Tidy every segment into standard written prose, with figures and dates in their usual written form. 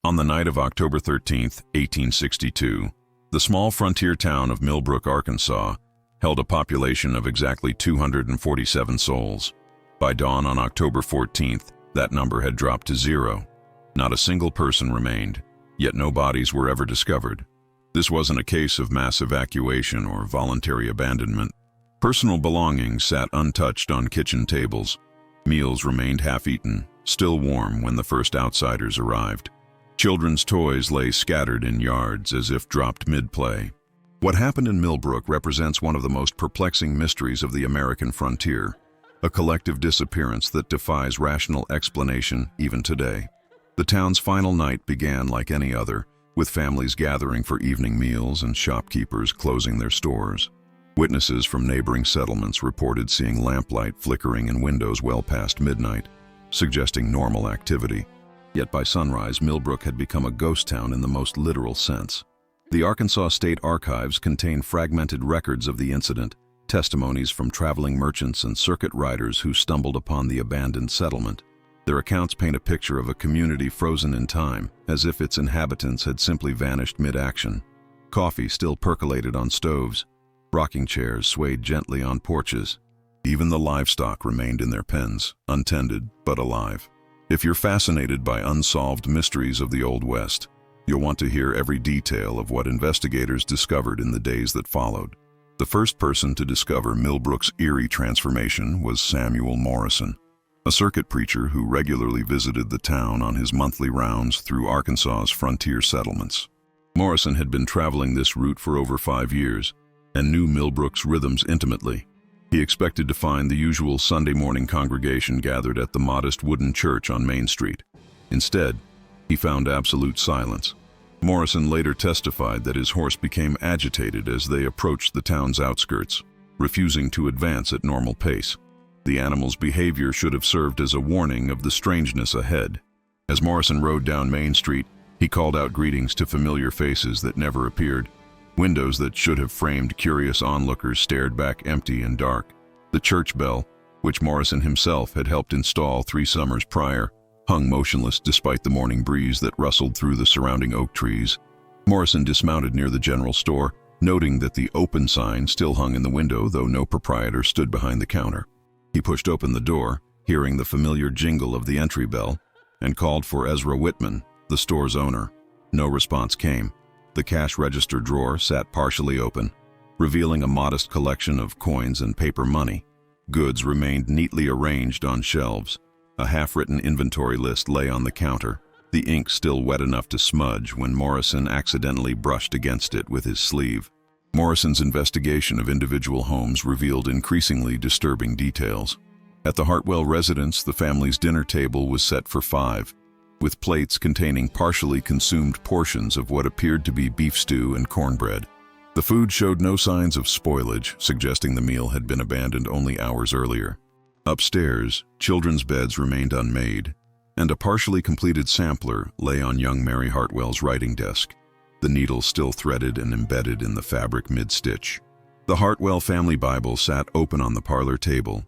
On the night of October 13, 1862, the small frontier town of Millbrook, Arkansas, held a population of exactly 247 souls. By dawn on October 14th, that number had dropped to 0. Not a single person remained, yet no bodies were ever discovered. This wasn't a case of mass evacuation or voluntary abandonment. Personal belongings sat untouched on kitchen tables. Meals remained half-eaten, still warm when the first outsiders arrived. Children's toys lay scattered in yards as if dropped mid-play. What happened in Millbrook represents one of the most perplexing mysteries of the American frontier, a collective disappearance that defies rational explanation even today. The town's final night began like any other, with families gathering for evening meals and shopkeepers closing their stores. Witnesses from neighboring settlements reported seeing lamplight flickering in windows well past midnight, suggesting normal activity. Yet by sunrise, Millbrook had become a ghost town in the most literal sense. The Arkansas State Archives contain fragmented records of the incident, testimonies from traveling merchants and circuit riders who stumbled upon the abandoned settlement. Their accounts paint a picture of a community frozen in time, as if its inhabitants had simply vanished mid-action. Coffee still percolated on stoves. Rocking chairs swayed gently on porches. Even the livestock remained in their pens, untended but alive. If you're fascinated by unsolved mysteries of the Old West, you'll want to hear every detail of what investigators discovered in the days that followed. The first person to discover Millbrook's eerie transformation was Samuel Morrison, a circuit preacher who regularly visited the town on his monthly rounds through Arkansas's frontier settlements. Morrison had been traveling this route for over 5 years and knew Millbrook's rhythms intimately. He expected to find the usual Sunday morning congregation gathered at the modest wooden church on Main Street. Instead, he found absolute silence. Morrison later testified that his horse became agitated as they approached the town's outskirts, refusing to advance at normal pace. The animal's behavior should have served as a warning of the strangeness ahead. As Morrison rode down Main Street, he called out greetings to familiar faces that never appeared. Windows that should have framed curious onlookers stared back empty and dark. The church bell, which Morrison himself had helped install 3 summers prior, hung motionless despite the morning breeze that rustled through the surrounding oak trees. Morrison dismounted near the general store, noting that the open sign still hung in the window, though no proprietor stood behind the counter. He pushed open the door, hearing the familiar jingle of the entry bell, and called for Ezra Whitman, the store's owner. No response came. The cash register drawer sat partially open, revealing a modest collection of coins and paper money. Goods remained neatly arranged on shelves. A half-written inventory list lay on the counter, the ink still wet enough to smudge when Morrison accidentally brushed against it with his sleeve. Morrison's investigation of individual homes revealed increasingly disturbing details. At the Hartwell residence, the family's dinner table was set for 5, with plates containing partially consumed portions of what appeared to be beef stew and cornbread. The food showed no signs of spoilage, suggesting the meal had been abandoned only hours earlier. Upstairs, children's beds remained unmade, and a partially completed sampler lay on young Mary Hartwell's writing desk, the needle still threaded and embedded in the fabric mid-stitch. The Hartwell family Bible sat open on the parlor table,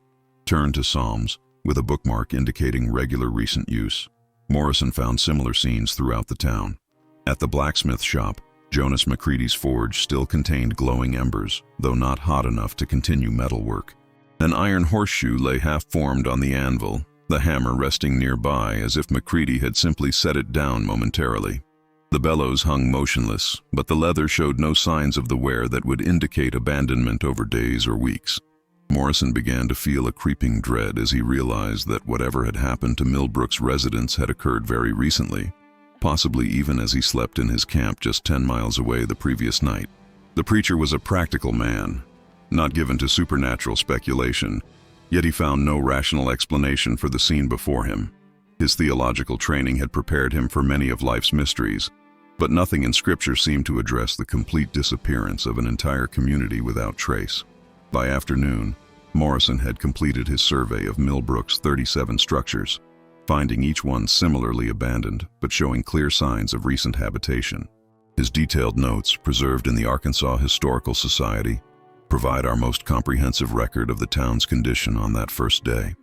turned to Psalms, with a bookmark indicating regular recent use. Morrison found similar scenes throughout the town. At the blacksmith shop, Jonas McCready's forge still contained glowing embers, though not hot enough to continue metalwork. An iron horseshoe lay half-formed on the anvil, the hammer resting nearby as if McCready had simply set it down momentarily. The bellows hung motionless, but the leather showed no signs of the wear that would indicate abandonment over days or weeks. Morrison began to feel a creeping dread as he realized that whatever had happened to Millbrook's residents had occurred very recently, possibly even as he slept in his camp just 10 miles away the previous night. The preacher was a practical man, not given to supernatural speculation, yet he found no rational explanation for the scene before him. His theological training had prepared him for many of life's mysteries, but nothing in Scripture seemed to address the complete disappearance of an entire community without trace. By afternoon, Morrison had completed his survey of Millbrook's 37 structures, finding each one similarly abandoned but showing clear signs of recent habitation. His detailed notes, preserved in the Arkansas Historical Society, provide our most comprehensive record of the town's condition on that first day.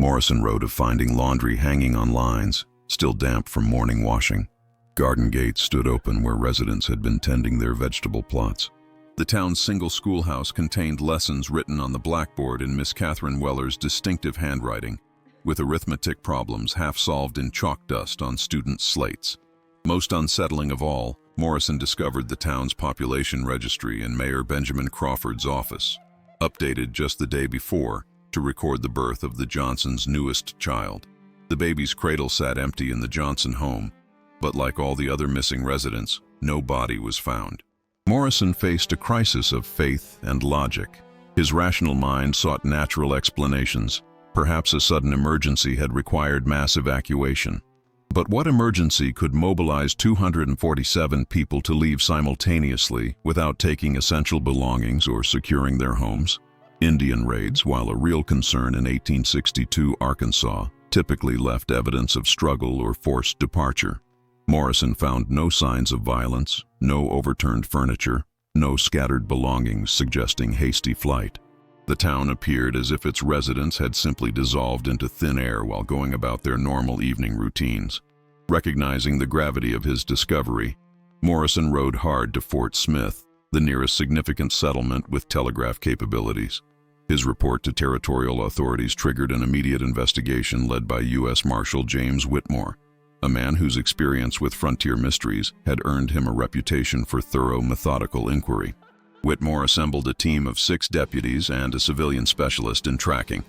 Morrison wrote of finding laundry hanging on lines, still damp from morning washing, Garden gates stood open where residents had been tending their vegetable plots. The town's single schoolhouse contained lessons written on the blackboard in Miss Catherine Weller's distinctive handwriting, with arithmetic problems half solved in chalk dust on students' slates. Most unsettling of all, Morrison discovered the town's population registry in Mayor Benjamin Crawford's office, updated just the day before to record the birth of the Johnsons' newest child. The baby's cradle sat empty in the Johnson home, but like all the other missing residents, no body was found. Morrison faced a crisis of faith and logic. His rational mind sought natural explanations. Perhaps a sudden emergency had required mass evacuation. But what emergency could mobilize 247 people to leave simultaneously without taking essential belongings or securing their homes? Indian raids, while a real concern in 1862 Arkansas, typically left evidence of struggle or forced departure. Morrison found no signs of violence, no overturned furniture, no scattered belongings suggesting hasty flight. The town appeared as if its residents had simply dissolved into thin air while going about their normal evening routines. Recognizing the gravity of his discovery, Morrison rode hard to Fort Smith, the nearest significant settlement with telegraph capabilities. His report to territorial authorities triggered an immediate investigation led by U.S. Marshal James Whitmore, a man whose experience with frontier mysteries had earned him a reputation for thorough, methodical inquiry. Whitmore assembled a team of 6 deputies and a civilian specialist in tracking,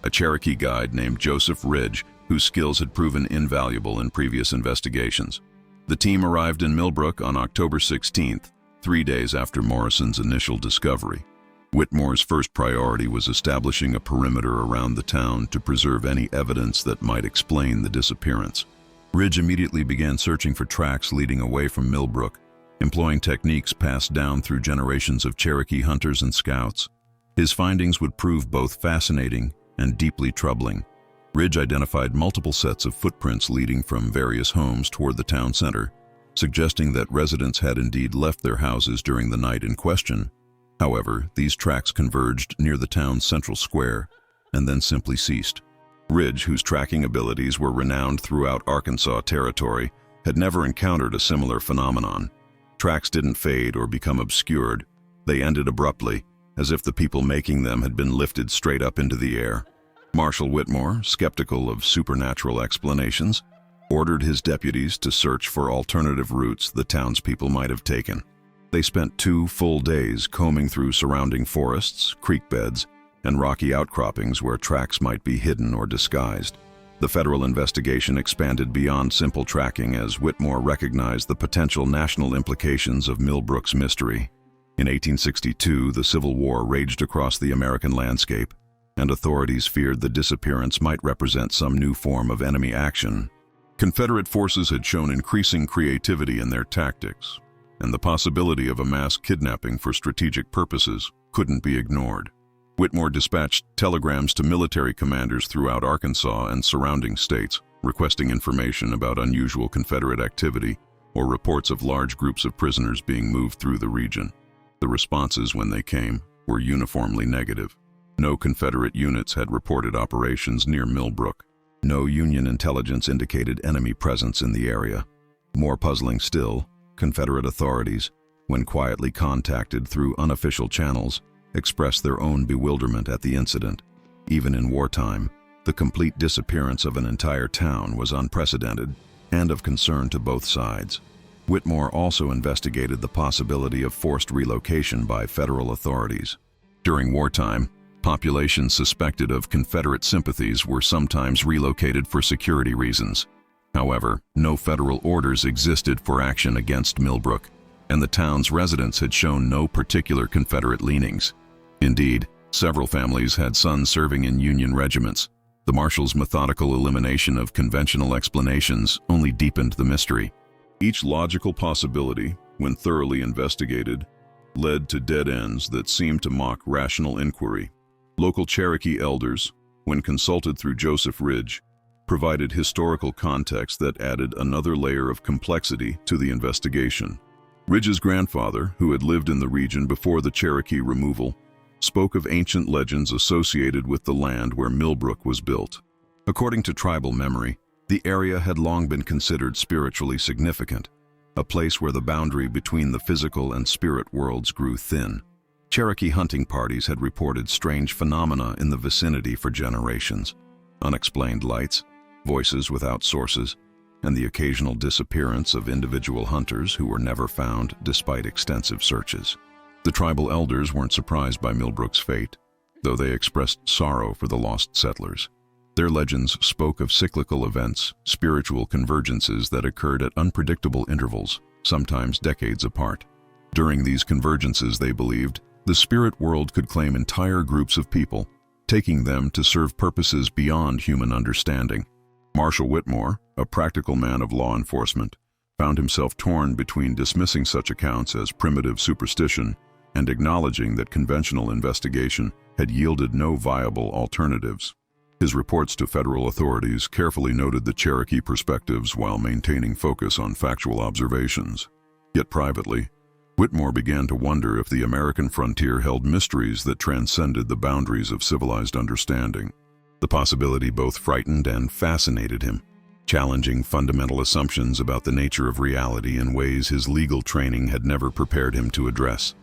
a Cherokee guide named Joseph Ridge, whose skills had proven invaluable in previous investigations. The team arrived in Millbrook on October 16th, 3 days after Morrison's initial discovery. Whitmore's first priority was establishing a perimeter around the town to preserve any evidence that might explain the disappearance. Ridge immediately began searching for tracks leading away from Millbrook, employing techniques passed down through generations of Cherokee hunters and scouts. His findings would prove both fascinating and deeply troubling. Ridge identified multiple sets of footprints leading from various homes toward the town center, suggesting that residents had indeed left their houses during the night in question. However, these tracks converged near the town's central square and then simply ceased. Ridge, whose tracking abilities were renowned throughout Arkansas territory, had never encountered a similar phenomenon. Tracks didn't fade or become obscured. They ended abruptly, as if the people making them had been lifted straight up into the air. Marshal Whitmore, skeptical of supernatural explanations, ordered his deputies to search for alternative routes the townspeople might have taken. They spent 2 full days combing through surrounding forests, creek beds, and rocky outcroppings where tracks might be hidden or disguised. The federal investigation expanded beyond simple tracking as Whitmore recognized the potential national implications of Millbrook's mystery. In 1862, the Civil War raged across the American landscape, and authorities feared the disappearance might represent some new form of enemy action. Confederate forces had shown increasing creativity in their tactics, and the possibility of a mass kidnapping for strategic purposes couldn't be ignored. Whitmore dispatched telegrams to military commanders throughout Arkansas and surrounding states, requesting information about unusual Confederate activity or reports of large groups of prisoners being moved through the region. The responses, when they came, were uniformly negative. No Confederate units had reported operations near Millbrook. No Union intelligence indicated enemy presence in the area. More puzzling still, Confederate authorities, when quietly contacted through unofficial channels, expressed their own bewilderment at the incident. Even in wartime, the complete disappearance of an entire town was unprecedented and of concern to both sides. Whitmore also investigated the possibility of forced relocation by federal authorities. During wartime, populations suspected of Confederate sympathies were sometimes relocated for security reasons. However, no federal orders existed for action against Millbrook, and the town's residents had shown no particular Confederate leanings. Indeed, several families had sons serving in Union regiments. The marshal's methodical elimination of conventional explanations only deepened the mystery. Each logical possibility, when thoroughly investigated, led to dead ends that seemed to mock rational inquiry. Local Cherokee elders, when consulted through Joseph Ridge, provided historical context that added another layer of complexity to the investigation. Ridge's grandfather, who had lived in the region before the Cherokee removal, spoke of ancient legends associated with the land where Millbrook was built. According to tribal memory, the area had long been considered spiritually significant, a place where the boundary between the physical and spirit worlds grew thin. Cherokee hunting parties had reported strange phenomena in the vicinity for generations. Unexplained lights, voices without sources, and the occasional disappearance of individual hunters who were never found despite extensive searches. The tribal elders weren't surprised by Millbrook's fate, though they expressed sorrow for the lost settlers. Their legends spoke of cyclical events, spiritual convergences that occurred at unpredictable intervals, sometimes decades apart. During these convergences, they believed, the spirit world could claim entire groups of people, taking them to serve purposes beyond human understanding. Marshall Whitmore, a practical man of law enforcement, found himself torn between dismissing such accounts as primitive superstition and acknowledging that conventional investigation had yielded no viable alternatives. His reports to federal authorities carefully noted the Cherokee perspectives while maintaining focus on factual observations. Yet privately, Whitmore began to wonder if the American frontier held mysteries that transcended the boundaries of civilized understanding. The possibility both frightened and fascinated him, challenging fundamental assumptions about the nature of reality in ways his legal training had never prepared him to address.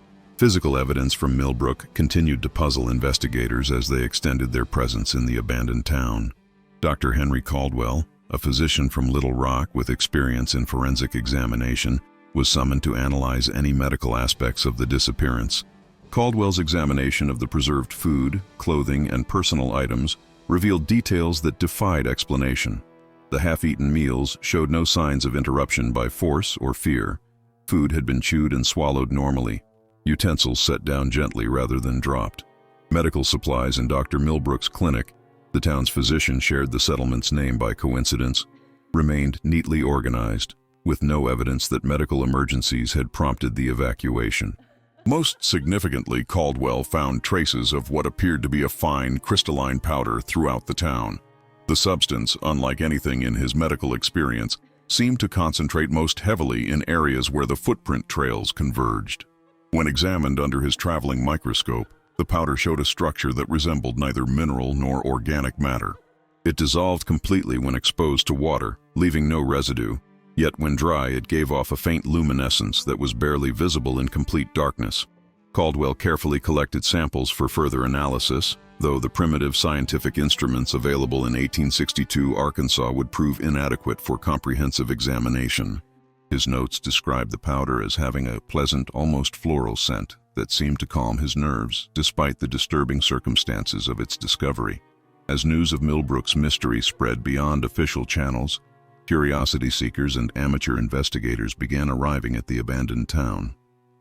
Physical evidence from Millbrook continued to puzzle investigators as they extended their presence in the abandoned town. Dr. Henry Caldwell, a physician from Little Rock with experience in forensic examination, was summoned to analyze any medical aspects of the disappearance. Caldwell's examination of the preserved food, clothing, and personal items revealed details that defied explanation. The half-eaten meals showed no signs of interruption by force or fear. Food had been chewed and swallowed normally, utensils set down gently rather than dropped. Medical supplies in Dr. Millbrook's clinic, the town's physician shared the settlement's name by coincidence, remained neatly organized, with no evidence that medical emergencies had prompted the evacuation. Most significantly, Caldwell found traces of what appeared to be a fine, crystalline powder throughout the town. The substance, unlike anything in his medical experience, seemed to concentrate most heavily in areas where the footprint trails converged. When examined under his traveling microscope, the powder showed a structure that resembled neither mineral nor organic matter. It dissolved completely when exposed to water, leaving no residue. Yet when dry, it gave off a faint luminescence that was barely visible in complete darkness. Caldwell carefully collected samples for further analysis, though the primitive scientific instruments available in 1862 Arkansas would prove inadequate for comprehensive examination. His notes described the powder as having a pleasant, almost floral scent that seemed to calm his nerves, despite the disturbing circumstances of its discovery. As news of Millbrook's mystery spread beyond official channels, curiosity seekers and amateur investigators began arriving at the abandoned town.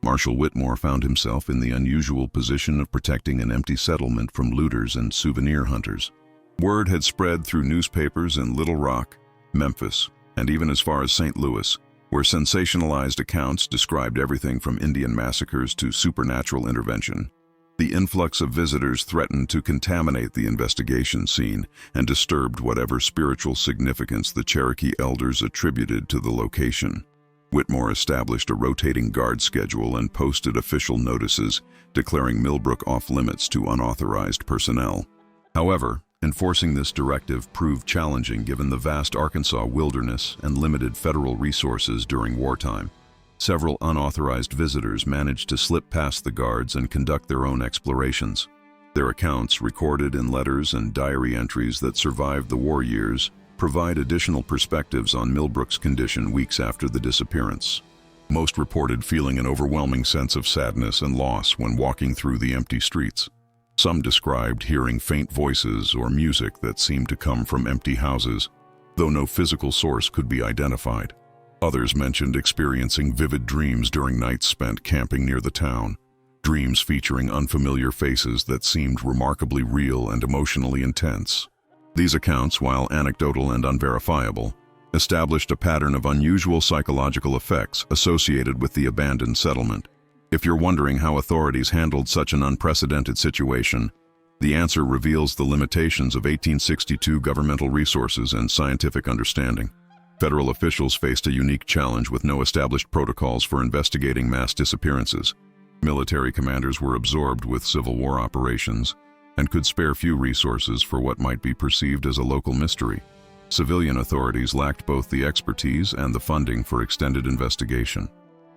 Marshall Whitmore found himself in the unusual position of protecting an empty settlement from looters and souvenir hunters. Word had spread through newspapers in Little Rock, Memphis, and even as far as St. Louis, where sensationalized accounts described everything from Indian massacres to supernatural intervention. The influx of visitors threatened to contaminate the investigation scene and disturbed whatever spiritual significance the Cherokee elders attributed to the location. Whitmore established a rotating guard schedule and posted official notices declaring Millbrook off-limits to unauthorized personnel. However, enforcing this directive proved challenging given the vast Arkansas wilderness and limited federal resources during wartime. Several unauthorized visitors managed to slip past the guards and conduct their own explorations. Their accounts, recorded in letters and diary entries that survived the war years, provide additional perspectives on Millbrook's condition weeks after the disappearance. Most reported feeling an overwhelming sense of sadness and loss when walking through the empty streets. Some described hearing faint voices or music that seemed to come from empty houses, though no physical source could be identified. Others mentioned experiencing vivid dreams during nights spent camping near the town, dreams featuring unfamiliar faces that seemed remarkably real and emotionally intense. These accounts, while anecdotal and unverifiable, established a pattern of unusual psychological effects associated with the abandoned settlement. If you're wondering how authorities handled such an unprecedented situation, the answer reveals the limitations of 1862 governmental resources and scientific understanding. Federal officials faced a unique challenge with no established protocols for investigating mass disappearances. Military commanders were absorbed with Civil War operations and could spare few resources for what might be perceived as a local mystery. Civilian authorities lacked both the expertise and the funding for extended investigation.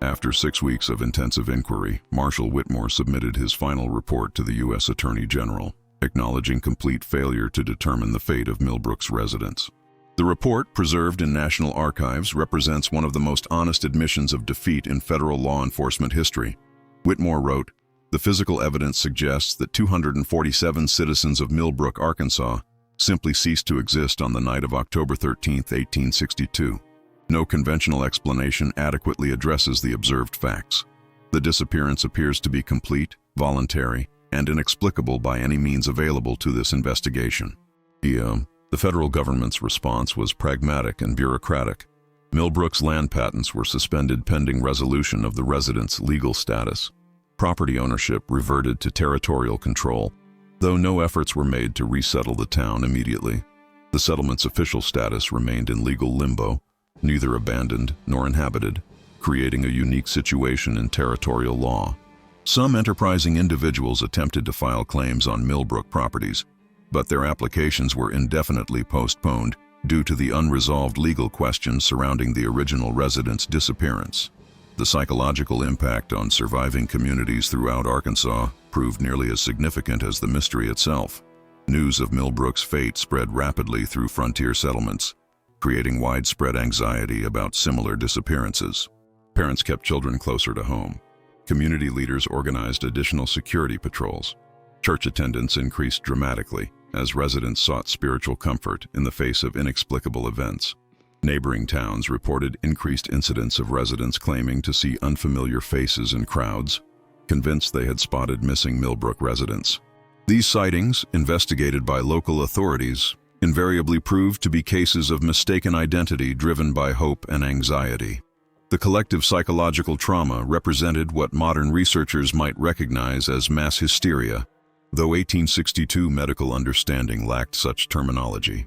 After 6 weeks of intensive inquiry, Marshal Whitmore submitted his final report to the U.S. Attorney General, acknowledging complete failure to determine the fate of Millbrook's residents. The report, preserved in National Archives, represents one of the most honest admissions of defeat in federal law enforcement history. Whitmore wrote, "The physical evidence suggests that 247 citizens of Millbrook, Arkansas, simply ceased to exist on the night of October 13, 1862. No conventional explanation adequately addresses the observed facts. The disappearance appears to be complete, voluntary, and inexplicable by any means available to this investigation." The federal government's response was pragmatic and bureaucratic. Millbrook's land patents were suspended pending resolution of the residents' legal status. Property ownership reverted to territorial control, though no efforts were made to resettle the town immediately. The settlement's official status remained in legal limbo, neither abandoned nor inhabited, creating a unique situation in territorial law. Some enterprising individuals attempted to file claims on Millbrook properties, but their applications were indefinitely postponed due to the unresolved legal questions surrounding the original residents' disappearance. The psychological impact on surviving communities throughout Arkansas proved nearly as significant as the mystery itself. News of Millbrook's fate spread rapidly through frontier settlements, creating widespread anxiety about similar disappearances. Parents kept children closer to home. Community leaders organized additional security patrols. Church attendance increased dramatically as residents sought spiritual comfort in the face of inexplicable events. Neighboring towns reported increased incidents of residents claiming to see unfamiliar faces in crowds, convinced they had spotted missing Millbrook residents. These sightings, investigated by local authorities, invariably proved to be cases of mistaken identity driven by hope and anxiety. The collective psychological trauma represented what modern researchers might recognize as mass hysteria, though 1862 medical understanding lacked such terminology.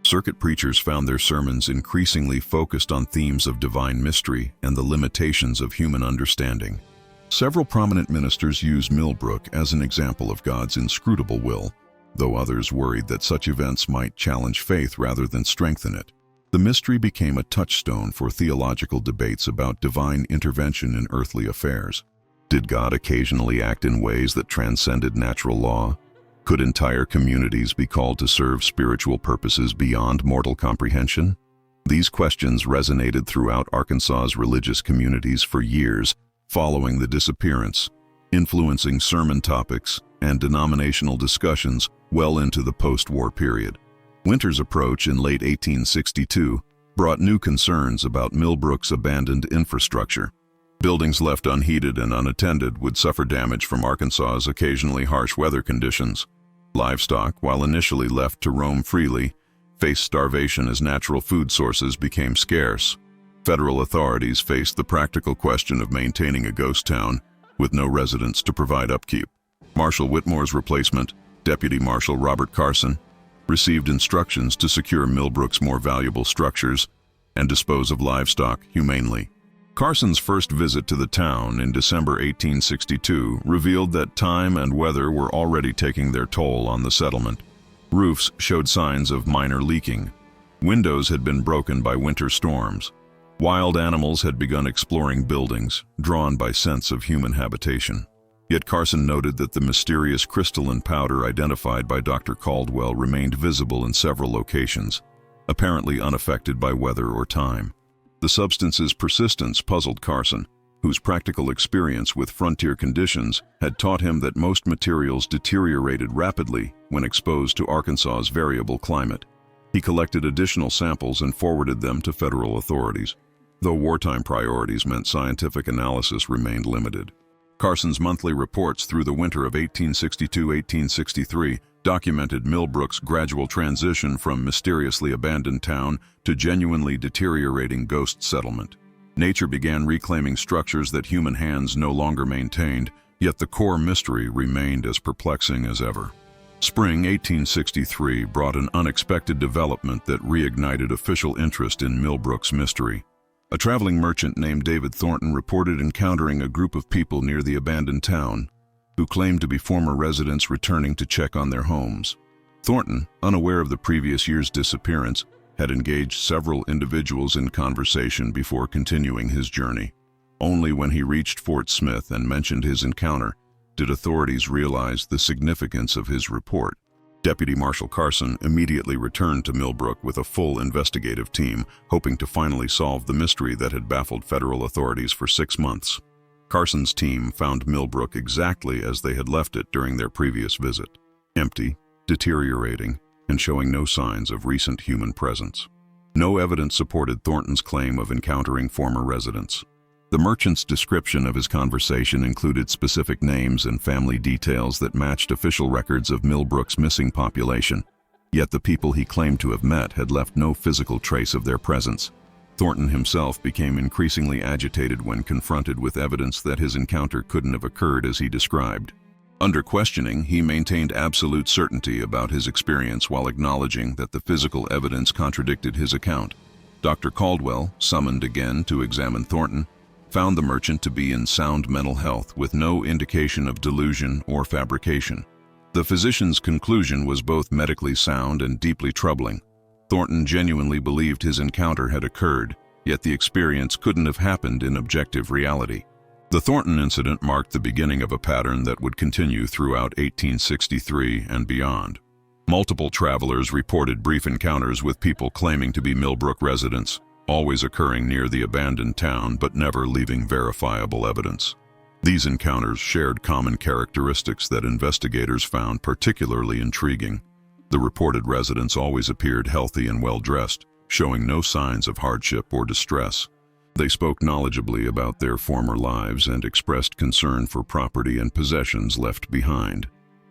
Circuit preachers found their sermons increasingly focused on themes of divine mystery and the limitations of human understanding. Several prominent ministers used Millbrook as an example of God's inscrutable will, though others worried that such events might challenge faith rather than strengthen it. The mystery became a touchstone for theological debates about divine intervention in earthly affairs. Did God occasionally act in ways that transcended natural law? Could entire communities be called to serve spiritual purposes beyond mortal comprehension? These questions resonated throughout Arkansas's religious communities for years following the disappearance, influencing sermon topics and denominational discussions well into the post-war period. Winter's approach in late 1862 brought new concerns about Millbrook's abandoned infrastructure. Buildings left unheated and unattended would suffer damage from Arkansas's occasionally harsh weather conditions. Livestock, while initially left to roam freely, faced starvation as natural food sources became scarce. Federal authorities faced the practical question of maintaining a ghost town with no residents to provide upkeep. Marshal Whitmore's replacement, Deputy Marshal Robert Carson, received instructions to secure Millbrook's more valuable structures and dispose of livestock humanely. Carson's first visit to the town in December 1862 revealed that time and weather were already taking their toll on the settlement. Roofs showed signs of minor leaking. Windows had been broken by winter storms. Wild animals had begun exploring buildings, drawn by scents of human habitation. Yet Carson noted that the mysterious crystalline powder identified by Dr. Caldwell remained visible in several locations, apparently unaffected by weather or time. The substance's persistence puzzled Carson, whose practical experience with frontier conditions had taught him that most materials deteriorated rapidly when exposed to Arkansas's variable climate. He collected additional samples and forwarded them to federal authorities, though wartime priorities meant scientific analysis remained limited. Carson's monthly reports through the winter of 1862-1863 documented Millbrook's gradual transition from mysteriously abandoned town to genuinely deteriorating ghost settlement. Nature began reclaiming structures that human hands no longer maintained, yet the core mystery remained as perplexing as ever. Spring 1863 brought an unexpected development that reignited official interest in Millbrook's mystery. A traveling merchant named David Thornton reported encountering a group of people near the abandoned town who claimed to be former residents returning to check on their homes. Thornton, unaware of the previous year's disappearance, had engaged several individuals in conversation before continuing his journey. Only when he reached Fort Smith and mentioned his encounter did authorities realize the significance of his report. Deputy Marshal Carson immediately returned to Millbrook with a full investigative team, hoping to finally solve the mystery that had baffled federal authorities for 6 months. Carson's team found Millbrook exactly as they had left it during their previous visit: empty, deteriorating, and showing no signs of recent human presence. No evidence supported Thornton's claim of encountering former residents. The merchant's description of his conversation included specific names and family details that matched official records of Millbrook's missing population, yet the people he claimed to have met had left no physical trace of their presence. Thornton himself became increasingly agitated when confronted with evidence that his encounter couldn't have occurred as he described. Under questioning, he maintained absolute certainty about his experience while acknowledging that the physical evidence contradicted his account. Dr. Caldwell, summoned again to examine Thornton, found the merchant to be in sound mental health with no indication of delusion or fabrication. The physician's conclusion was both medically sound and deeply troubling. Thornton genuinely believed his encounter had occurred, yet the experience couldn't have happened in objective reality. The Thornton incident marked the beginning of a pattern that would continue throughout 1863 and beyond. Multiple travelers reported brief encounters with people claiming to be Millbrook residents, always occurring near the abandoned town but never leaving verifiable evidence. These encounters shared common characteristics that investigators found particularly intriguing. The reported residents always appeared healthy and well-dressed, showing no signs of hardship or distress. They spoke knowledgeably about their former lives and expressed concern for property and possessions left behind.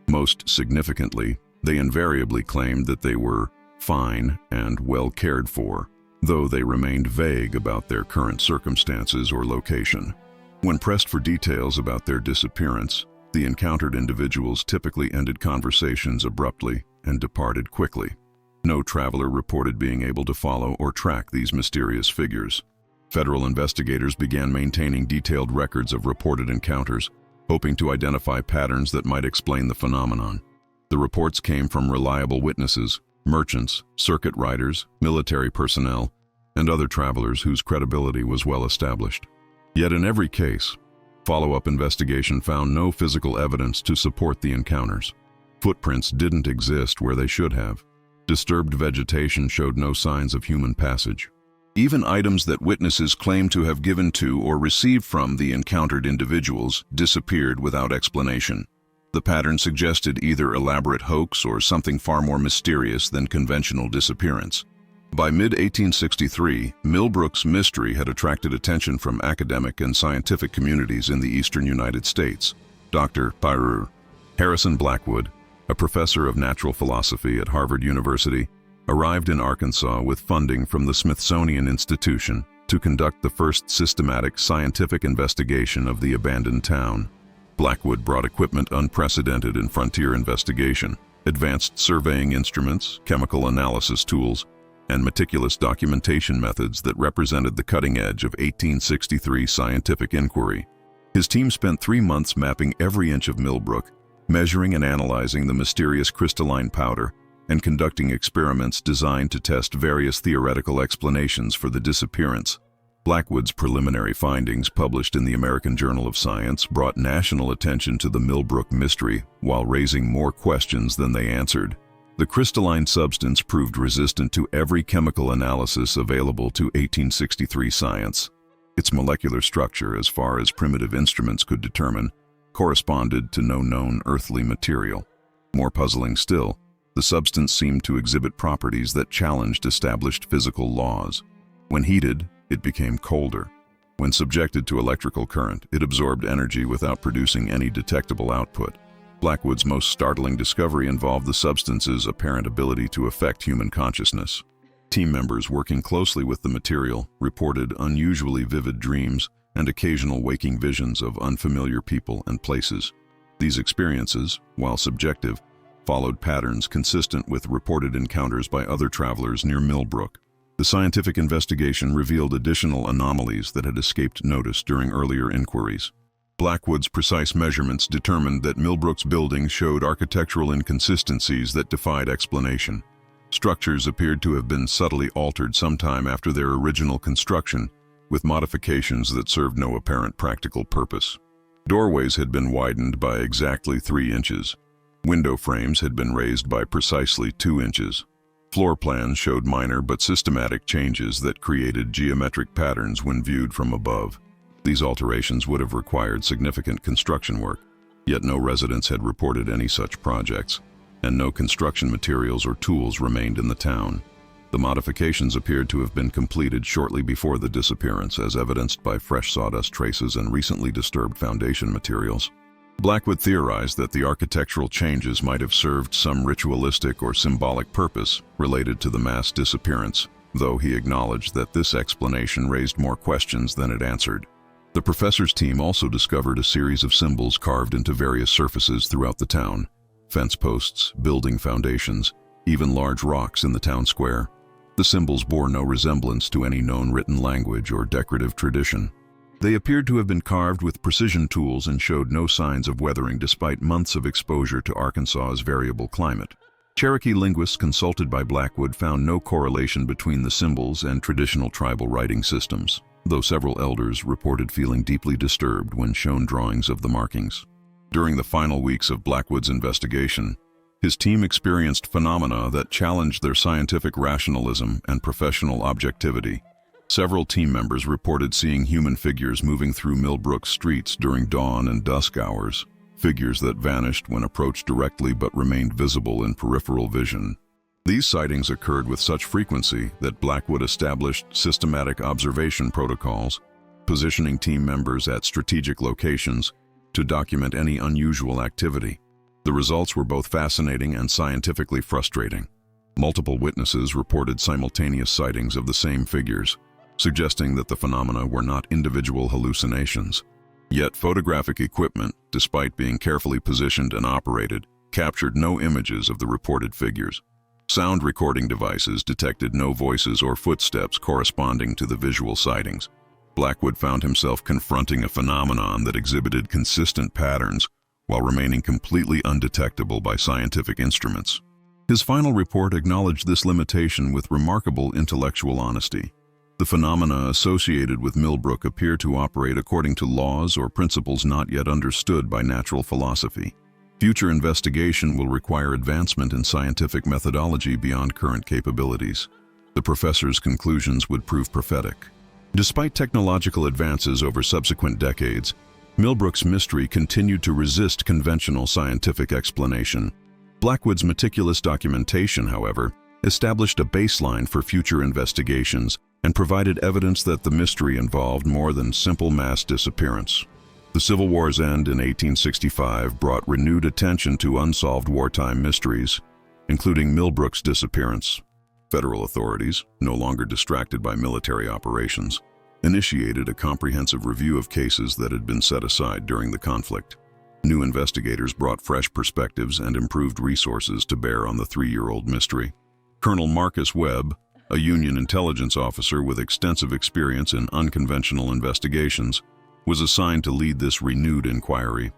Most significantly, they invariably claimed that they were fine and well cared for, though they remained vague about their current circumstances or location. When pressed for details about their disappearance, the encountered individuals typically ended conversations abruptly and departed quickly. No traveler reported being able to follow or track these mysterious figures. Federal investigators began maintaining detailed records of reported encounters, hoping to identify patterns that might explain the phenomenon. The reports came from reliable witnesses, merchants, circuit riders, military personnel, and other travelers whose credibility was well established. Yet in every case, follow-up investigation found no physical evidence to support the encounters. Footprints didn't exist where they should have. Disturbed vegetation showed no signs of human passage. Even items that witnesses claimed to have given to or received from the encountered individuals disappeared without explanation. The pattern suggested either elaborate hoax or something far more mysterious than conventional disappearance. By mid-1863, Millbrook's mystery had attracted attention from academic and scientific communities in the eastern United States. Dr. Harrison Blackwood, a professor of natural philosophy at Harvard University, arrived in Arkansas with funding from the Smithsonian Institution to conduct the first systematic scientific investigation of the abandoned town. Blackwood brought equipment unprecedented in frontier investigation, advanced surveying instruments, chemical analysis tools, and meticulous documentation methods that represented the cutting edge of 1863 scientific inquiry. His team spent 3 months mapping every inch of Millbrook, measuring and analyzing the mysterious crystalline powder, and conducting experiments designed to test various theoretical explanations for the disappearance. Blackwood's preliminary findings, published in the American Journal of Science, brought national attention to the Millbrook mystery while raising more questions than they answered. The crystalline substance proved resistant to every chemical analysis available to 1863 science. Its molecular structure, as far as primitive instruments could determine, corresponded to no known earthly material. More puzzling still, the substance seemed to exhibit properties that challenged established physical laws. When heated, it became colder. When subjected to electrical current, it absorbed energy without producing any detectable output. Blackwood's most startling discovery involved the substance's apparent ability to affect human consciousness. Team members working closely with the material reported unusually vivid dreams and occasional waking visions of unfamiliar people and places. These experiences, while subjective, followed patterns consistent with reported encounters by other travelers near Millbrook. The scientific investigation revealed additional anomalies that had escaped notice during earlier inquiries. Blackwood's precise measurements determined that Millbrook's buildings showed architectural inconsistencies that defied explanation. Structures appeared to have been subtly altered sometime after their original construction, with modifications that served no apparent practical purpose. Doorways had been widened by exactly 3 inches. Window frames had been raised by precisely 2 inches. Floor plans showed minor but systematic changes that created geometric patterns when viewed from above. These alterations would have required significant construction work, yet no residents had reported any such projects, and no construction materials or tools remained in the town. The modifications appeared to have been completed shortly before the disappearance, as evidenced by fresh sawdust traces and recently disturbed foundation materials. Blackwood theorized that the architectural changes might have served some ritualistic or symbolic purpose related to the mass disappearance, though he acknowledged that this explanation raised more questions than it answered. The professor's team also discovered a series of symbols carved into various surfaces throughout the town: fence posts, building foundations, even large rocks in the town square. The symbols bore no resemblance to any known written language or decorative tradition. They appeared to have been carved with precision tools and showed no signs of weathering despite months of exposure to Arkansas's variable climate. Cherokee linguists consulted by Blackwood found no correlation between the symbols and traditional tribal writing systems, though several elders reported feeling deeply disturbed when shown drawings of the markings. During the final weeks of Blackwood's investigation, his team experienced phenomena that challenged their scientific rationalism and professional objectivity. Several team members reported seeing human figures moving through Millbrook streets during dawn and dusk hours, figures that vanished when approached directly but remained visible in peripheral vision. These sightings occurred with such frequency that Blackwood established systematic observation protocols, positioning team members at strategic locations to document any unusual activity. The results were both fascinating and scientifically frustrating. Multiple witnesses reported simultaneous sightings of the same figures, suggesting that the phenomena were not individual hallucinations. Yet photographic equipment, despite being carefully positioned and operated, captured no images of the reported figures. Sound recording devices detected no voices or footsteps corresponding to the visual sightings. Blackwood found himself confronting a phenomenon that exhibited consistent patterns while remaining completely undetectable by scientific instruments. His final report acknowledged this limitation with remarkable intellectual honesty. The phenomena associated with Millbrook appear to operate according to laws or principles not yet understood by natural philosophy. Future investigation will require advancement in scientific methodology beyond current capabilities. The professor's conclusions would prove prophetic. Despite technological advances over subsequent decades, Millbrook's mystery continued to resist conventional scientific explanation. Blackwood's meticulous documentation, however, established a baseline for future investigations and provided evidence that the mystery involved more than simple mass disappearance. The Civil War's end in 1865 brought renewed attention to unsolved wartime mysteries, including Millbrook's disappearance. Federal authorities, no longer distracted by military operations, initiated a comprehensive review of cases that had been set aside during the conflict. New investigators brought fresh perspectives and improved resources to bear on the 3-year-old mystery. Colonel Marcus Webb, a Union intelligence officer with extensive experience in unconventional investigations, was assigned to lead this renewed inquiry.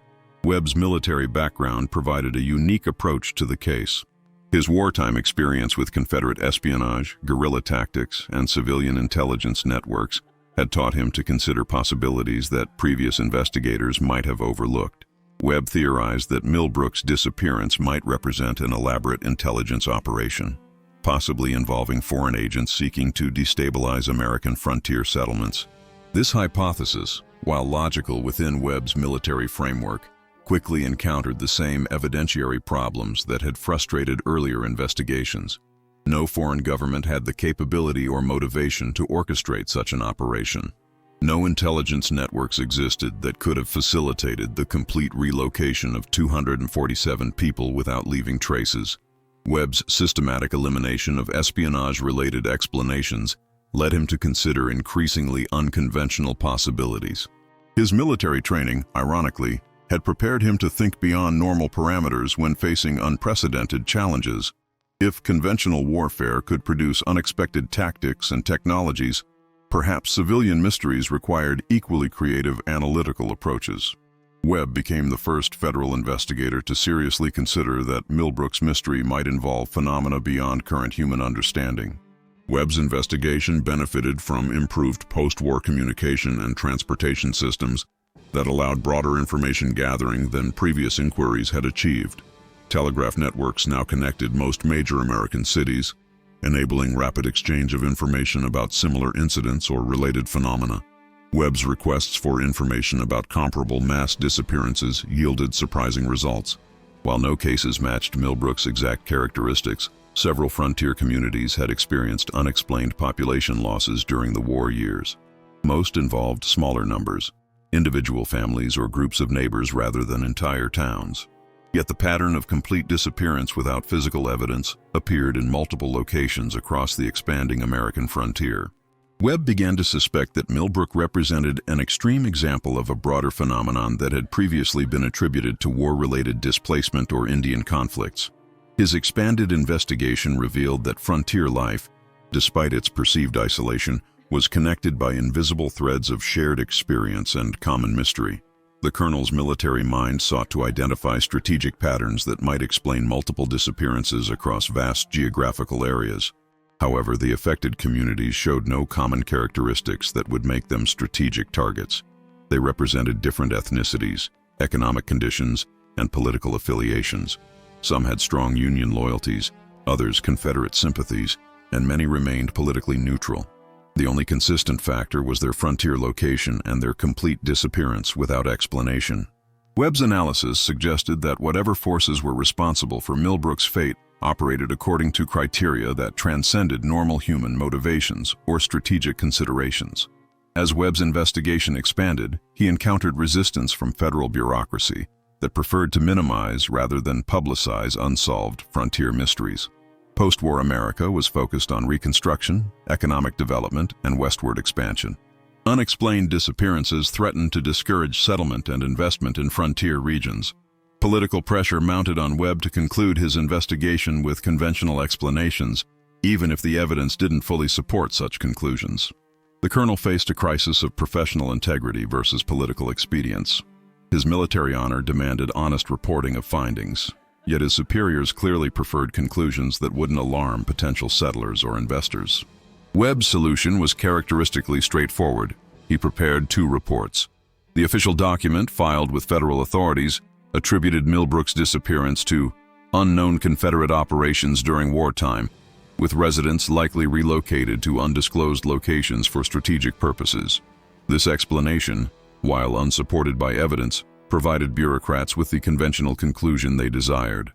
Webb's military background provided a unique approach to the case. His wartime experience with Confederate espionage, guerrilla tactics, and civilian intelligence networks had taught him to consider possibilities that previous investigators might have overlooked. Webb theorized that Millbrook's disappearance might represent an elaborate intelligence operation, possibly involving foreign agents seeking to destabilize American frontier settlements. This hypothesis, while logical within Webb's military framework, quickly encountered the same evidentiary problems that had frustrated earlier investigations. No foreign government had the capability or motivation to orchestrate such an operation. No intelligence networks existed that could have facilitated the complete relocation of 247 people without leaving traces. Webb's systematic elimination of espionage-related explanations led him to consider increasingly unconventional possibilities. His military training, ironically, had prepared him to think beyond normal parameters when facing unprecedented challenges. If conventional warfare could produce unexpected tactics and technologies, perhaps civilian mysteries required equally creative analytical approaches. Webb became the first federal investigator to seriously consider that Millbrook's mystery might involve phenomena beyond current human understanding. Webb's investigation benefited from improved post-war communication and transportation systems that allowed broader information gathering than previous inquiries had achieved. Telegraph networks now connected most major American cities, enabling rapid exchange of information about similar incidents or related phenomena. Webb's requests for information about comparable mass disappearances yielded surprising results. While no cases matched Millbrook's exact characteristics, several frontier communities had experienced unexplained population losses during the war years. Most involved smaller numbers, individual families or groups of neighbors rather than entire towns. Yet the pattern of complete disappearance without physical evidence appeared in multiple locations across the expanding American frontier. Webb began to suspect that Millbrook represented an extreme example of a broader phenomenon that had previously been attributed to war-related displacement or Indian conflicts. His expanded investigation revealed that frontier life, despite its perceived isolation, was connected by invisible threads of shared experience and common mystery. The colonel's military mind sought to identify strategic patterns that might explain multiple disappearances across vast geographical areas. However, the affected communities showed no common characteristics that would make them strategic targets. They represented different ethnicities, economic conditions, and political affiliations. Some had strong Union loyalties, others Confederate sympathies, and many remained politically neutral. The only consistent factor was their frontier location and their complete disappearance without explanation. Webb's analysis suggested that whatever forces were responsible for Millbrook's fate operated according to criteria that transcended normal human motivations or strategic considerations. As Webb's investigation expanded, he encountered resistance from federal bureaucracy that preferred to minimize rather than publicize unsolved frontier mysteries. Post-war America was focused on Reconstruction, economic development, and westward expansion. Unexplained disappearances threatened to discourage settlement and investment in frontier regions. Political pressure mounted on Webb to conclude his investigation with conventional explanations, even if the evidence didn't fully support such conclusions. The colonel faced a crisis of professional integrity versus political expedience. His military honor demanded honest reporting of findings, yet his superiors clearly preferred conclusions that wouldn't alarm potential settlers or investors. Webb's solution was characteristically straightforward. He prepared two reports. The official document, filed with federal authorities, attributed Millbrook's disappearance to unknown Confederate operations during wartime, with residents likely relocated to undisclosed locations for strategic purposes. This explanation, while unsupported by evidence, provided bureaucrats with the conventional conclusion they desired.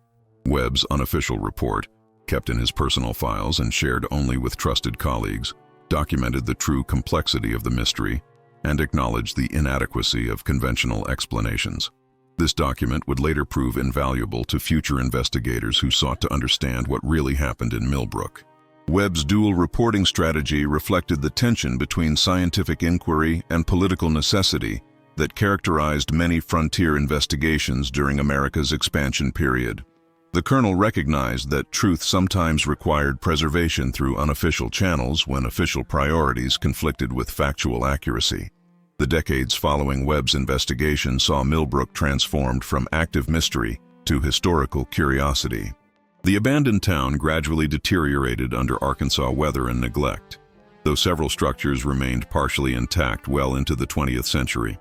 Webb's unofficial report, kept in his personal files and shared only with trusted colleagues, documented the true complexity of the mystery and acknowledged the inadequacy of conventional explanations. This document would later prove invaluable to future investigators who sought to understand what really happened in Millbrook. Webb's dual reporting strategy reflected the tension between scientific inquiry and political necessity that characterized many frontier investigations during America's expansion period. The colonel recognized that truth sometimes required preservation through unofficial channels when official priorities conflicted with factual accuracy. The decades following Webb's investigation saw Millbrook transformed from active mystery to historical curiosity. The abandoned town gradually deteriorated under Arkansas weather and neglect, though several structures remained partially intact well into the 20th century.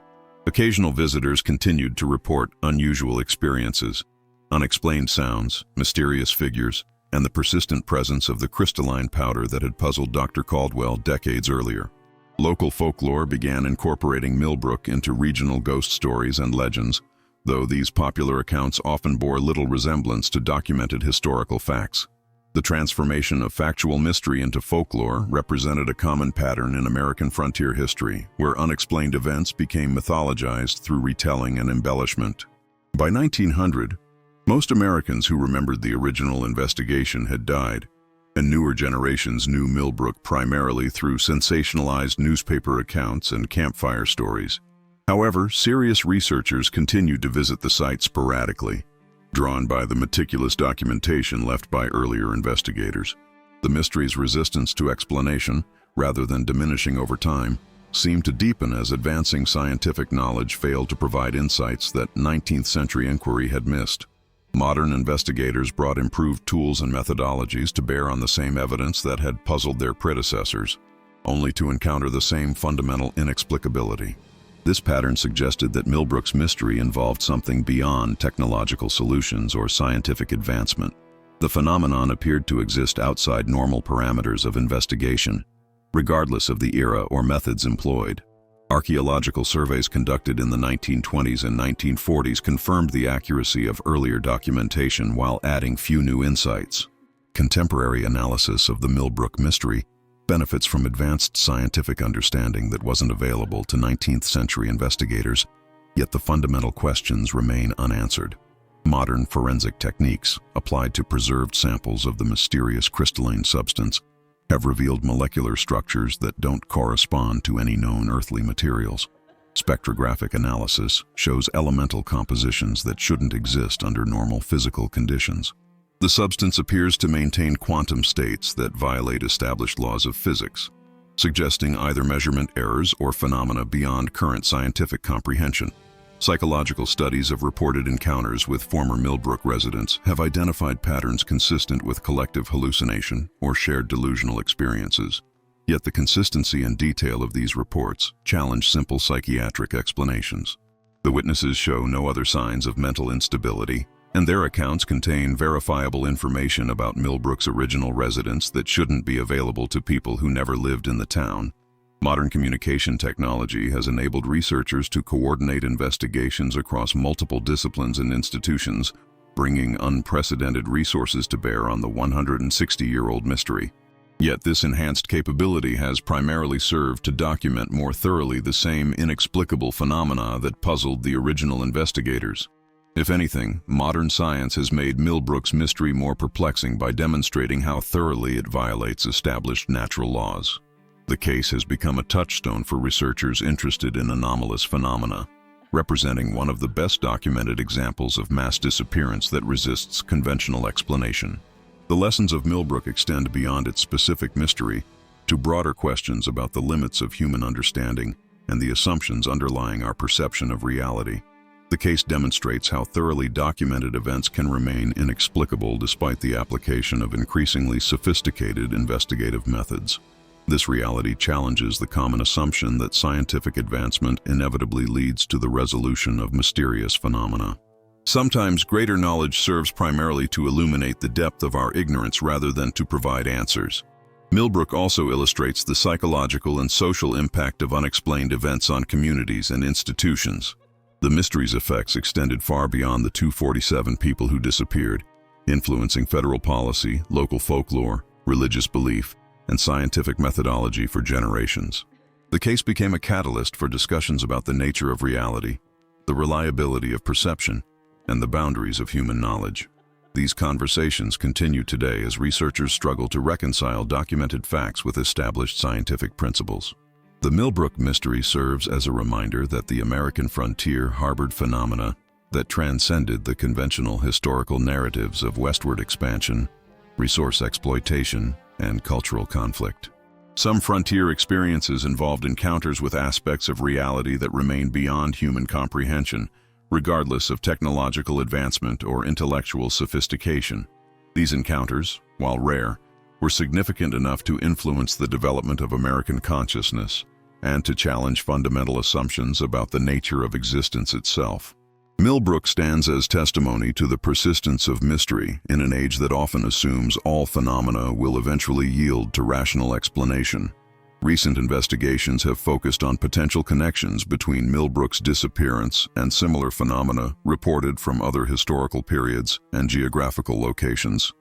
Occasional visitors continued to report unusual experiences, unexplained sounds, mysterious figures, and the persistent presence of the crystalline powder that had puzzled Dr. Caldwell decades earlier. Local folklore began incorporating Millbrook into regional ghost stories and legends, though these popular accounts often bore little resemblance to documented historical facts. The transformation of factual mystery into folklore represented a common pattern in American frontier history, where unexplained events became mythologized through retelling and embellishment. By 1900, most Americans who remembered the original investigation had died, and newer generations knew Millbrook primarily through sensationalized newspaper accounts and campfire stories. However, serious researchers continued to visit the site sporadically, drawn by the meticulous documentation left by earlier investigators. The mystery's resistance to explanation, rather than diminishing over time, seemed to deepen as advancing scientific knowledge failed to provide insights that 19th century inquiry had missed. Modern investigators brought improved tools and methodologies to bear on the same evidence that had puzzled their predecessors, only to encounter the same fundamental inexplicability. This pattern suggested that Millbrook's mystery involved something beyond technological solutions or scientific advancement. The phenomenon appeared to exist outside normal parameters of investigation, regardless of the era or methods employed. Archaeological surveys conducted in the 1920s and 1940s confirmed the accuracy of earlier documentation while adding few new insights. Contemporary analysis of the Millbrook mystery benefits from advanced scientific understanding that wasn't available to 19th century investigators, yet the fundamental questions remain unanswered. Modern forensic techniques, applied to preserved samples of the mysterious crystalline substance, have revealed molecular structures that don't correspond to any known earthly materials. Spectrographic analysis shows elemental compositions that shouldn't exist under normal physical conditions. The substance appears to maintain quantum states that violate established laws of physics, suggesting either measurement errors or phenomena beyond current scientific comprehension. Psychological studies of reported encounters with former Millbrook residents have identified patterns consistent with collective hallucination or shared delusional experiences. Yet the consistency and detail of these reports challenge simple psychiatric explanations. The witnesses show no other signs of mental instability, and their accounts contain verifiable information about Millbrook's original residents that shouldn't be available to people who never lived in the town. Modern communication technology has enabled researchers to coordinate investigations across multiple disciplines and institutions, bringing unprecedented resources to bear on the 160-year-old mystery. Yet this enhanced capability has primarily served to document more thoroughly the same inexplicable phenomena that puzzled the original investigators. If anything, modern science has made Millbrook's mystery more perplexing by demonstrating how thoroughly it violates established natural laws. The case has become a touchstone for researchers interested in anomalous phenomena, representing one of the best documented examples of mass disappearance that resists conventional explanation. The lessons of Millbrook extend beyond its specific mystery to broader questions about the limits of human understanding and the assumptions underlying our perception of reality. The case demonstrates how thoroughly documented events can remain inexplicable despite the application of increasingly sophisticated investigative methods. This reality challenges the common assumption that scientific advancement inevitably leads to the resolution of mysterious phenomena. Sometimes greater knowledge serves primarily to illuminate the depth of our ignorance rather than to provide answers. Millbrook also illustrates the psychological and social impact of unexplained events on communities and institutions. The mystery's effects extended far beyond the 247 people who disappeared, influencing federal policy, local folklore, religious belief, and scientific methodology for generations. The case became a catalyst for discussions about the nature of reality, the reliability of perception, and the boundaries of human knowledge. These conversations continue today as researchers struggle to reconcile documented facts with established scientific principles. The Millbrook mystery serves as a reminder that the American frontier harbored phenomena that transcended the conventional historical narratives of westward expansion, resource exploitation, and cultural conflict. Some frontier experiences involved encounters with aspects of reality that remain beyond human comprehension, regardless of technological advancement or intellectual sophistication. These encounters, while rare, were significant enough to influence the development of American consciousness and to challenge fundamental assumptions about the nature of existence itself. Millbrook stands as testimony to the persistence of mystery in an age that often assumes all phenomena will eventually yield to rational explanation. Recent investigations have focused on potential connections between Millbrook's disappearance and similar phenomena reported from other historical periods and geographical locations.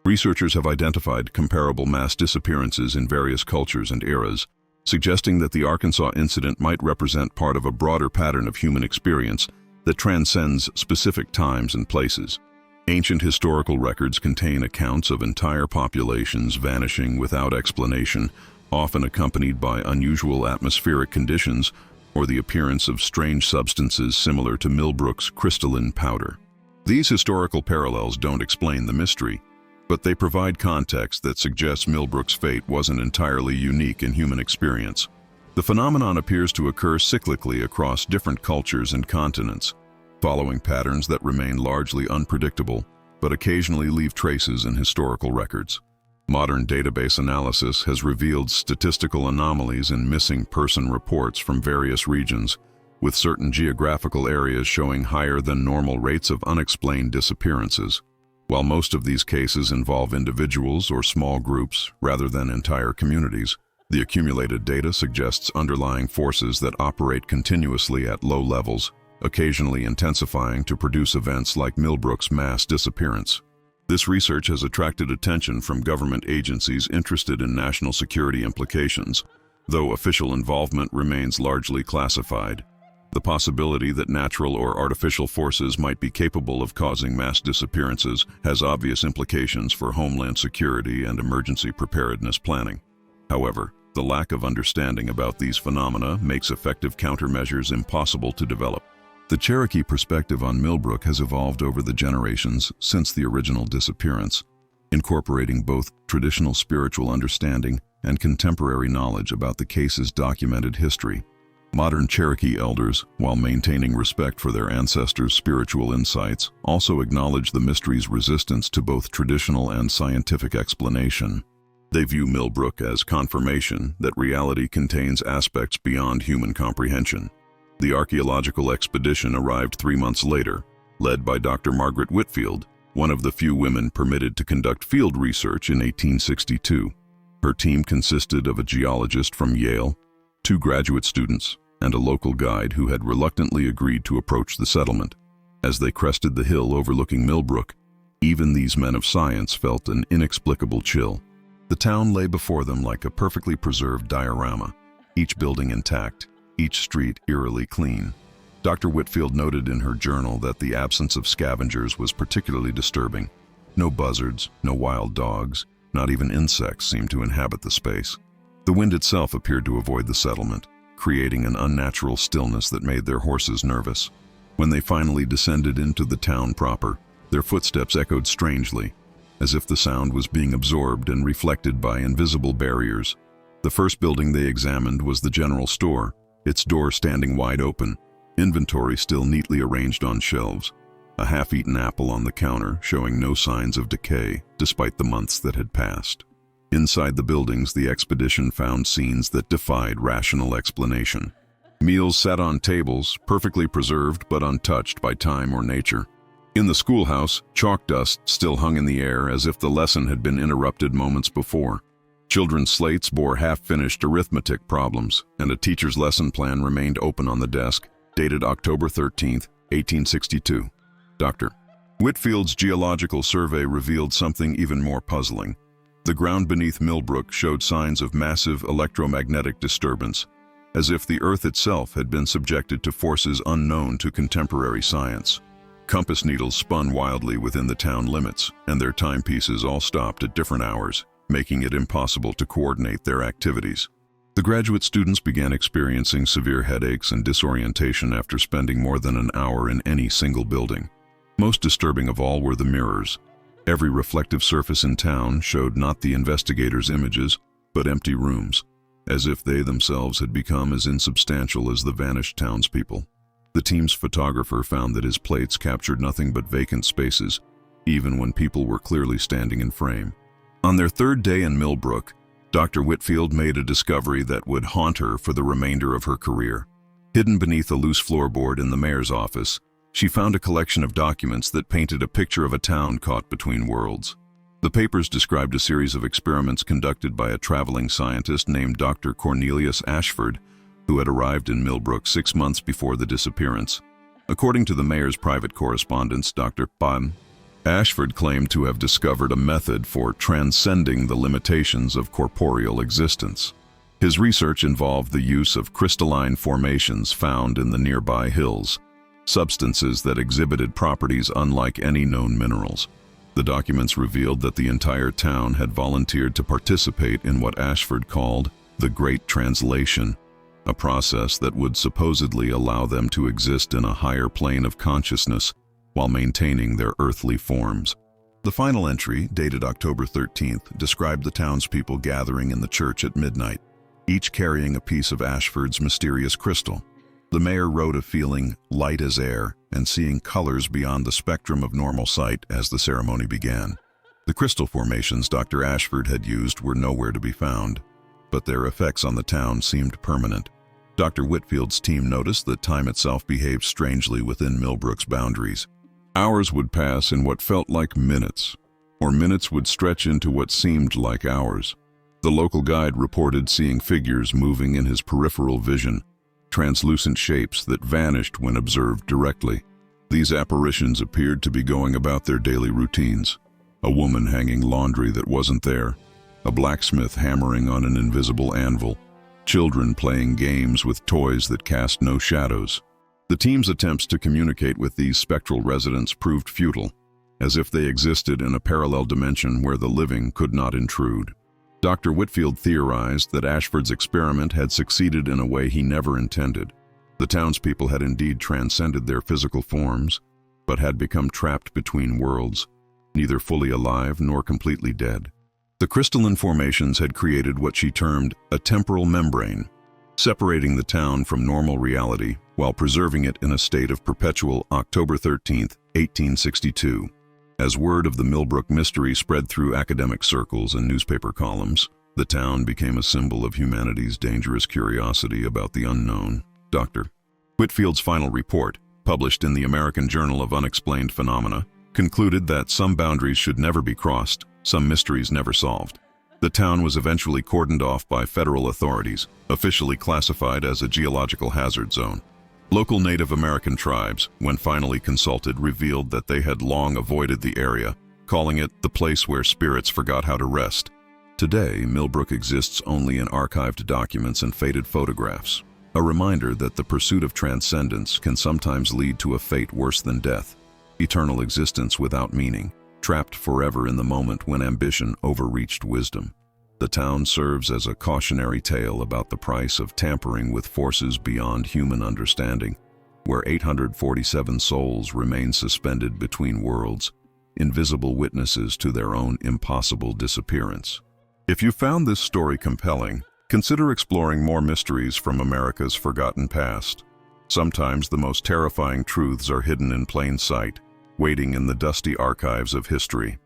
Researchers have identified comparable mass disappearances in various cultures and eras, suggesting that the Arkansas incident might represent part of a broader pattern of human experience that transcends specific times and places. Ancient historical records contain accounts of entire populations vanishing without explanation, often accompanied by unusual atmospheric conditions or the appearance of strange substances similar to Millbrook's crystalline powder. These historical parallels don't explain the mystery, but they provide context that suggests Millbrook's fate wasn't entirely unique in human experience. The phenomenon appears to occur cyclically across different cultures and continents, following patterns that remain largely unpredictable, but occasionally leave traces in historical records. Modern database analysis has revealed statistical anomalies in missing person reports from various regions, with certain geographical areas showing higher than normal rates of unexplained disappearances. While most of these cases involve individuals or small groups rather than entire communities, the accumulated data suggests underlying forces that operate continuously at low levels, occasionally intensifying to produce events like Millbrook's mass disappearance. This research has attracted attention from government agencies interested in national security implications, though official involvement remains largely classified. The possibility that natural or artificial forces might be capable of causing mass disappearances has obvious implications for homeland security and emergency preparedness planning. However, the lack of understanding about these phenomena makes effective countermeasures impossible to develop. The Cherokee perspective on Millbrook has evolved over the generations since the original disappearance, incorporating both traditional spiritual understanding and contemporary knowledge about the case's documented history. Modern Cherokee elders, while maintaining respect for their ancestors' spiritual insights, also acknowledge the mystery's resistance to both traditional and scientific explanation. They view Millbrook as confirmation that reality contains aspects beyond human comprehension. The archaeological expedition arrived 3 months later, led by Dr. Margaret Whitfield, one of the few women permitted to conduct field research in 1862. Her team consisted of a geologist from Yale, 2 graduate students, and a local guide who had reluctantly agreed to approach the settlement. As they crested the hill overlooking Millbrook, even these men of science felt an inexplicable chill. The town lay before them like a perfectly preserved diorama, each building intact, each street eerily clean. Dr. Whitfield noted in her journal that the absence of scavengers was particularly disturbing. No buzzards, no wild dogs, not even insects seemed to inhabit the space. The wind itself appeared to avoid the settlement, creating an unnatural stillness that made their horses nervous. When they finally descended into the town proper, their footsteps echoed strangely, as if the sound was being absorbed and reflected by invisible barriers. The first building they examined was the general store, its door standing wide open, inventory still neatly arranged on shelves, a half-eaten apple on the counter showing no signs of decay despite the months that had passed. Inside the buildings, the expedition found scenes that defied rational explanation. Meals sat on tables, perfectly preserved but untouched by time or nature. In the schoolhouse, chalk dust still hung in the air as if the lesson had been interrupted moments before. Children's slates bore half-finished arithmetic problems, and a teacher's lesson plan remained open on the desk, dated October 13, 1862. Dr. Whitfield's geological survey revealed something even more puzzling. The ground beneath Millbrook showed signs of massive electromagnetic disturbance, as if the Earth itself had been subjected to forces unknown to contemporary science. Compass needles spun wildly within the town limits, and their timepieces all stopped at different hours, making it impossible to coordinate their activities. The graduate students began experiencing severe headaches and disorientation after spending more than an hour in any single building. Most disturbing of all were the mirrors. Every reflective surface in town showed not the investigators' images, but empty rooms, as if they themselves had become as insubstantial as the vanished townspeople. The team's photographer found that his plates captured nothing but vacant spaces, even when people were clearly standing in frame. On their third day in Millbrook, Dr. Whitfield made a discovery that would haunt her for the remainder of her career. Hidden beneath a loose floorboard in the mayor's office, she found a collection of documents that painted a picture of a town caught between worlds. The papers described a series of experiments conducted by a traveling scientist named Dr. Cornelius Ashford, who had arrived in Millbrook 6 months before the disappearance. According to the mayor's private correspondence, Dr. Ashford claimed to have discovered a method for transcending the limitations of corporeal existence. His research involved the use of crystalline formations found in the nearby hills, substances that exhibited properties unlike any known minerals. The documents revealed that the entire town had volunteered to participate in what Ashford called the Great Translation, a process that would supposedly allow them to exist in a higher plane of consciousness while maintaining their earthly forms. The final entry, dated October 13th, described the townspeople gathering in the church at midnight. each carrying a piece of Ashford's mysterious crystal. The mayor wrote of feeling light as air and seeing colors beyond the spectrum of normal sight as the ceremony began. The crystal formations Dr. Ashford had used were nowhere to be found, but their effects on the town seemed permanent. Dr. Whitfield's team noticed that time itself behaved strangely within Millbrook's boundaries. Hours would pass in what felt like minutes, or minutes would stretch into what seemed like hours. The local guide reported seeing figures moving in his peripheral vision, translucent shapes that vanished when observed directly. These apparitions appeared to be going about their daily routines. A woman hanging laundry that wasn't there, a blacksmith hammering on an invisible anvil, children playing games with toys that cast no shadows. The team's attempts to communicate with these spectral residents proved futile, as if they existed in a parallel dimension where the living could not intrude. Dr. Whitfield theorized that Ashford's experiment had succeeded in a way he never intended. The townspeople had indeed transcended their physical forms, but had become trapped between worlds, neither fully alive nor completely dead. The crystalline formations had created what she termed a temporal membrane, separating the town from normal reality while preserving it in a state of perpetual October 13, 1862. As word of the Millbrook mystery spread through academic circles and newspaper columns, the town became a symbol of humanity's dangerous curiosity about the unknown. Dr. Whitfield's final report, published in the American Journal of Unexplained Phenomena, concluded that some boundaries should never be crossed, some mysteries never solved. The town was eventually cordoned off by federal authorities, officially classified as a geological hazard zone. Local Native American tribes, when finally consulted, revealed that they had long avoided the area, calling it the place where spirits forgot how to rest. Today, Millbrook exists only in archived documents and faded photographs, a reminder that the pursuit of transcendence can sometimes lead to a fate worse than death, eternal existence without meaning, trapped forever in the moment when ambition overreached wisdom. The town serves as a cautionary tale about the price of tampering with forces beyond human understanding, where 847 souls remain suspended between worlds, invisible witnesses to their own impossible disappearance. If you found this story compelling, consider exploring more mysteries from America's forgotten past. Sometimes the most terrifying truths are hidden in plain sight, waiting in the dusty archives of history.